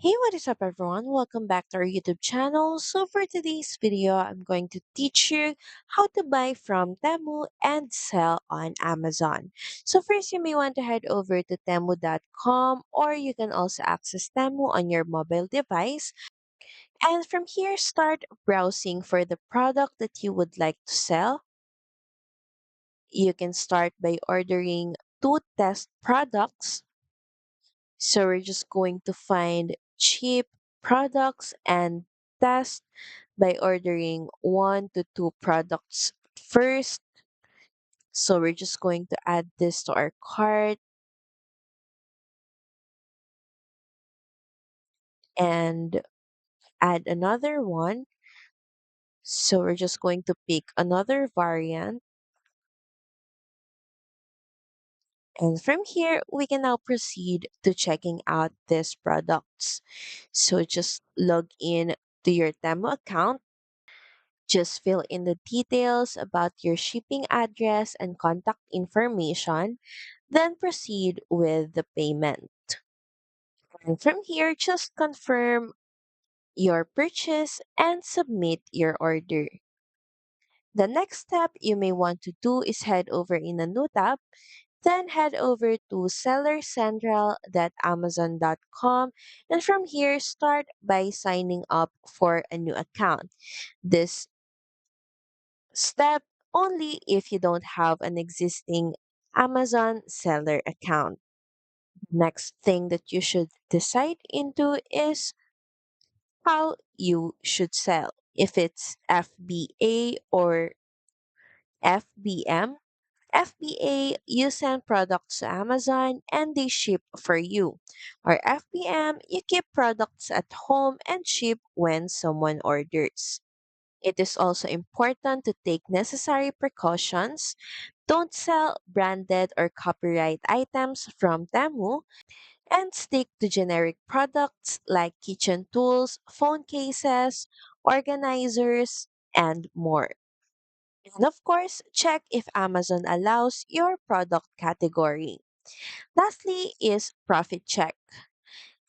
Hey, what is up everyone? Welcome back to our YouTube channel. So for today's video, I'm going to teach you how to buy from Temu and sell on Amazon. So first, you may want to head over to temu.com or you can also access Temu on your mobile device. And from here, start browsing for the product that you would like to sell. You can start by ordering two test products. So we're just going to find cheap products and test by ordering one to two products first. So we're just going to add this to our cart and add another one. So we're just going to pick another variant. And from here, we can now proceed to checking out these products. So just log in to your Temu account. Just fill in the details about your shipping address and contact information, then proceed with the payment. And from here, just confirm your purchase and submit your order. The next step you may want to do is head over in a new tab, then head over to sellercentral.amazon.com, and from here start by signing up for a new account. This step only if you don't have an existing Amazon seller account. Next thing that you should decide into is how you should sell. If it's FBA or FBM. FBA, you send products to Amazon and they ship for you. Or FBM, you keep products at home and ship when someone orders. It is also important to take necessary precautions. Don't sell branded or copyright items from Temu and stick to generic products like kitchen tools, phone cases, organizers, and more. And of course, check if Amazon allows your product category. Lastly is profit check.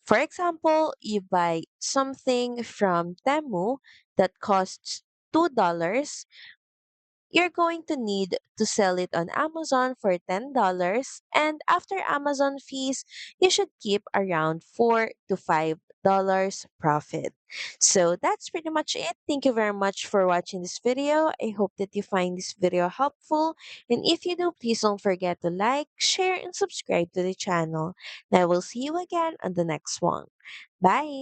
For example, you buy something from Temu that costs $2, you're going to need to sell it on Amazon for $10, and after Amazon fees, you should keep around $4 to $5 profit. So that's pretty much it. Thank you very much for watching this video. I hope that you find this video helpful. And if you do, please don't forget to like, share, and subscribe to the channel. And I will see you again on the next one. Bye!